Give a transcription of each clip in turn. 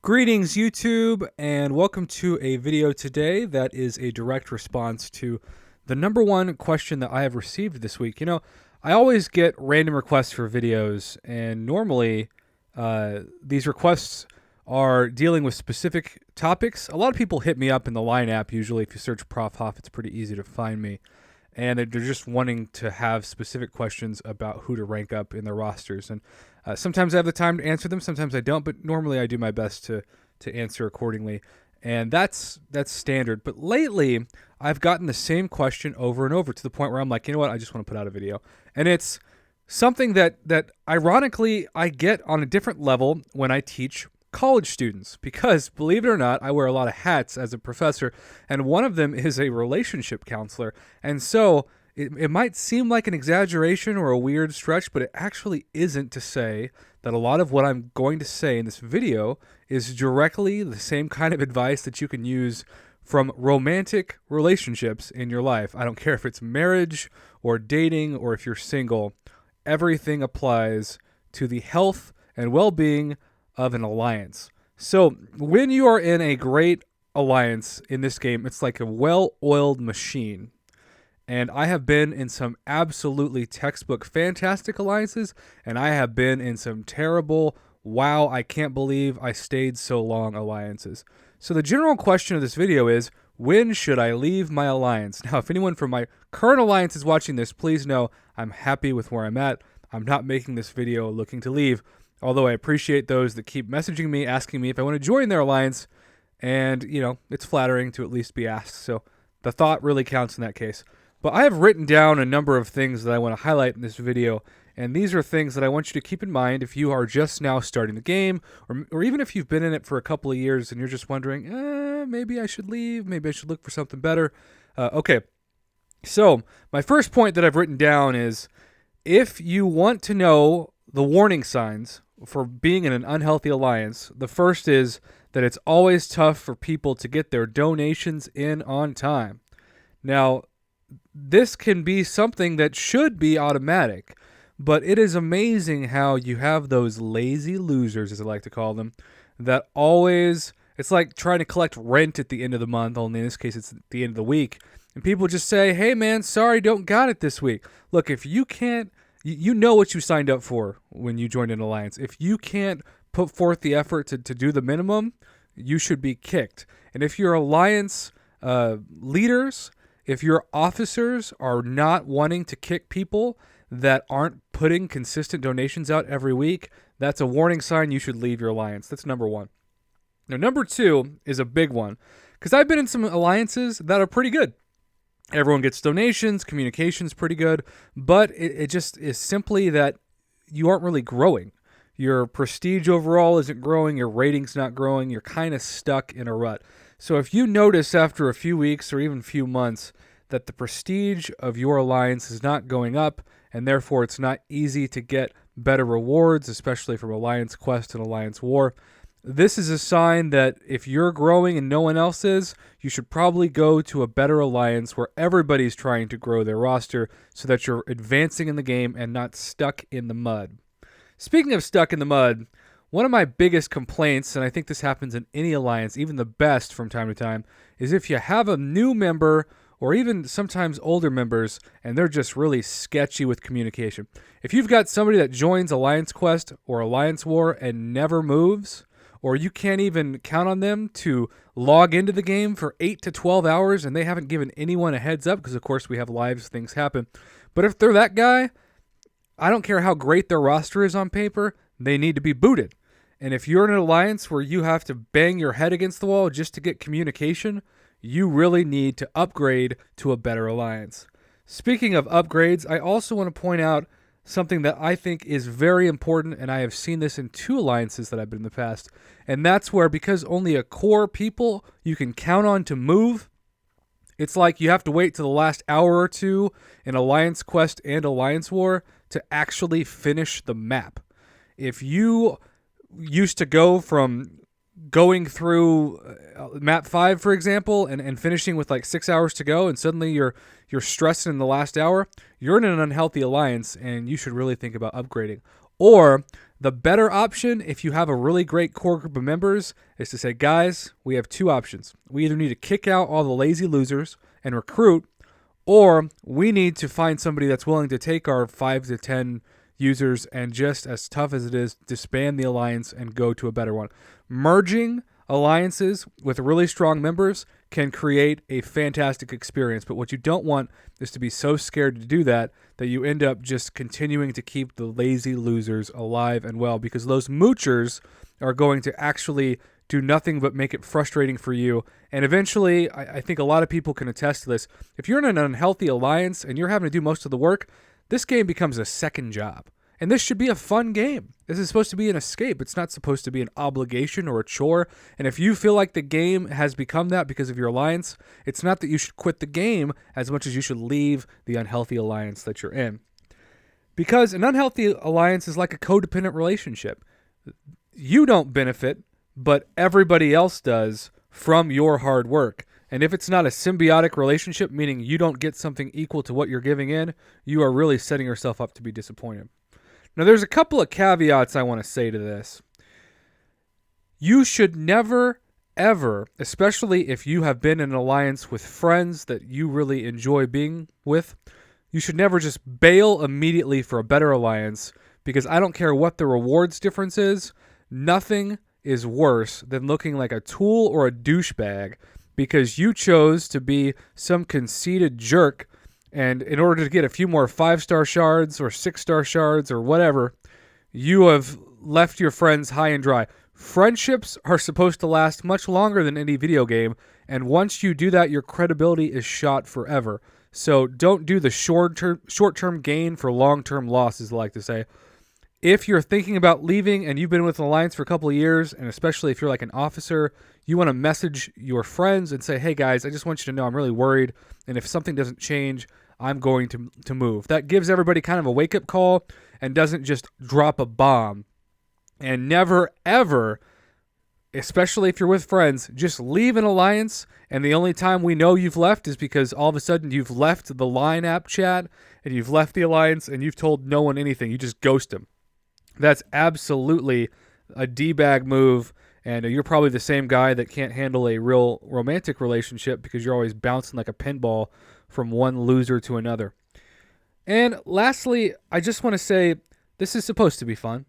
Greetings, YouTube, and welcome to a video today that is a direct response to the number one question that I have received this week. I always get random requests for videos, and normally these requests are dealing with specific topics. A lot of people hit me up in the Line app. Usually, if you search Prof Hoff, it's pretty easy to find me. And they're just wanting to have specific questions about who to rank up in their rosters. And sometimes I have the time to answer them, sometimes I don't, but normally I do my best to answer accordingly. And that's standard. But lately, I've gotten the same question over and over to the point where I'm like, you know what, I just want to put out a video. And it's something that ironically I get on a different level when I teach college students, because believe it or not, I wear a lot of hats as a professor, and one of them is a relationship counselor. And so it might seem like an exaggeration or a weird stretch, but it actually isn't to say that a lot of what I'm going to say in this video is directly the same kind of advice that you can use from romantic relationships in your life. I don't care if it's marriage or dating or if you're single. Everything applies to the health and well-being of an alliance. So when you are in a great alliance in this game, it's like a well-oiled machine. And I have been in some absolutely textbook fantastic alliances, and I have been in some terrible, wow, I can't believe I stayed so long alliances. So the general question of this video is, when should I leave my alliance? Now, if anyone from my current alliance is watching this, please know I'm happy with where I'm at. I'm not making this video looking to leave. Although I appreciate those that keep messaging me, asking me if I want to join their alliance. And, it's flattering to at least be asked. So the thought really counts in that case. But I have written down a number of things that I want to highlight in this video. And these are things that I want you to keep in mind if you are just now starting the game, or even if you've been in it for a couple of years and you're just wondering, maybe I should leave, maybe I should look for something better. Okay, so my first point that I've written down is, if you want to know the warning signs for being in an unhealthy alliance, the first is that it's always tough for people to get their donations in on time. Now, this can be something that should be automatic, but it is amazing how you have those lazy losers, as I like to call them, that always, it's like trying to collect rent at the end of the month, only in this case it's at the end of the week, and people just say, hey man, sorry, don't got it this week. Look, if you can't, you know what you signed up for when you joined an alliance. If you can't put forth the effort to do the minimum, you should be kicked. And if your alliance leaders, if your officers are not wanting to kick people that aren't putting consistent donations out every week, that's a warning sign you should leave your alliance. That's number one. Now, number two is a big one, because I've been in some alliances that are pretty good. Everyone gets donations, communication's pretty good, but it just is simply that you aren't really growing. Your prestige overall isn't growing, your rating's not growing, you're kind of stuck in a rut. So if you notice after a few weeks or even a few months that the prestige of your alliance is not going up, and therefore it's not easy to get better rewards, especially from Alliance Quest and Alliance War, this is a sign that if you're growing and no one else is, you should probably go to a better alliance where everybody's trying to grow their roster so that you're advancing in the game and not stuck in the mud. Speaking of stuck in the mud, one of my biggest complaints, and I think this happens in any alliance, even the best from time to time, is if you have a new member or even sometimes older members and they're just really sketchy with communication. If you've got somebody that joins Alliance Quest or Alliance War and never moves, or you can't even count on them to log into the game for 8 to 12 hours and they haven't given anyone a heads up, because of course we have lives, things happen. But if they're that guy, I don't care how great their roster is on paper, they need to be booted. And if you're in an alliance where you have to bang your head against the wall just to get communication, you really need to upgrade to a better alliance. Speaking of upgrades, I also want to point out something that I think is very important, and I have seen this in 2 alliances that I've been in the past, and that's where, because only a core people you can count on to move, it's like you have to wait to the last hour or two in Alliance Quest and Alliance War to actually finish the map. If you used to go from going through map 5, for example, and finishing with like 6 hours to go, and suddenly you're stressing in the last hour, you're in an unhealthy alliance, and you should really think about upgrading. Or The better option, if you have a really great core group of members, is to say, guys, we have two options. We either need to kick out all the lazy losers and recruit, or we need to find somebody that's willing to take our 5 to 10 users and, just as tough as it is, disband the alliance and go to a better one. Merging alliances with really strong members can create a fantastic experience, but what you don't want is to be so scared to do that you end up just continuing to keep the lazy losers alive and well, because those moochers are going to actually do nothing but make it frustrating for you. And eventually, I think a lot of people can attest to this. If you're in an unhealthy alliance and you're having to do most of the work, this game becomes a second job. And this should be a fun game. This is supposed to be an escape. It's not supposed to be an obligation or a chore. And if you feel like the game has become that because of your alliance, it's not that you should quit the game as much as you should leave the unhealthy alliance that you're in. Because an unhealthy alliance is like a codependent relationship. You don't benefit, but everybody else does from your hard work. And if it's not a symbiotic relationship, meaning you don't get something equal to what you're giving in, you are really setting yourself up to be disappointed. Now, there's a couple of caveats I want to say to this. You should never, ever, especially if you have been in an alliance with friends that you really enjoy being with, you should never just bail immediately for a better alliance, because I don't care what the rewards difference is, nothing is worse than looking like a tool or a douchebag because you chose to be some conceited jerk. And in order to get a few more 5-star shards or 6-star shards or whatever, you have left your friends high and dry. Friendships are supposed to last much longer than any video game, and once you do that, your credibility is shot forever. So don't do the short-term gain for long-term loss, as I like to say. If you're thinking about leaving and you've been with an alliance for a couple of years, and especially if you're like an officer, you want to message your friends and say, hey guys, I just want you to know I'm really worried, and if something doesn't change, I'm going to move. That gives everybody kind of a wake-up call and doesn't just drop a bomb. And never, ever, especially if you're with friends, just leave an alliance, and the only time we know you've left is because all of a sudden you've left the Line app chat and you've left the alliance and you've told no one anything. You just ghost them. That's absolutely a D-bag move, and you're probably the same guy that can't handle a real romantic relationship because you're always bouncing like a pinball from one loser to another. And lastly, I just want to say this is supposed to be fun.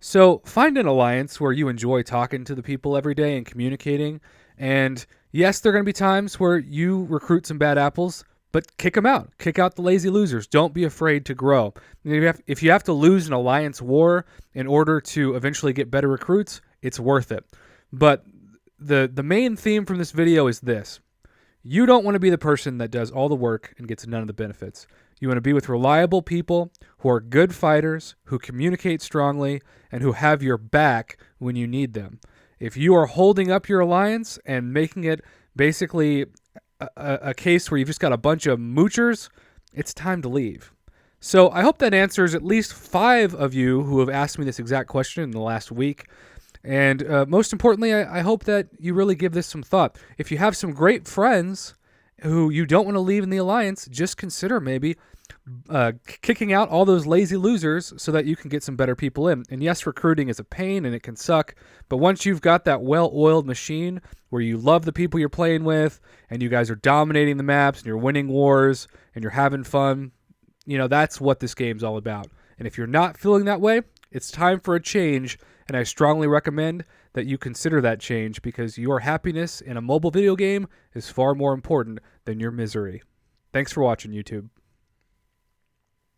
So find an alliance where you enjoy talking to the people every day and communicating. And yes, there are going to be times where you recruit some bad apples, but kick them out. Kick out the lazy losers. Don't be afraid to grow. If you have to lose an alliance war in order to eventually get better recruits, it's worth it. But the main theme from this video is this. You don't want to be the person that does all the work and gets none of the benefits. You want to be with reliable people who are good fighters, who communicate strongly, and who have your back when you need them. If you are holding up your alliance and making it basically a case where you've just got a bunch of moochers, it's time to leave. So I hope that answers at least 5 of you who have asked me this exact question in the last week. And most importantly, I hope that you really give this some thought. If you have some great friends who you don't want to leave in the alliance, just consider maybe kicking out all those lazy losers so that you can get some better people in. And yes, recruiting is a pain and it can suck, but once you've got that well-oiled machine where you love the people you're playing with and you guys are dominating the maps and you're winning wars and you're having fun, that's what this game's all about. And if you're not feeling that way, it's time for a change, and I strongly recommend that you consider that change because your happiness in a mobile video game is far more important than your misery. Thanks for watching, YouTube.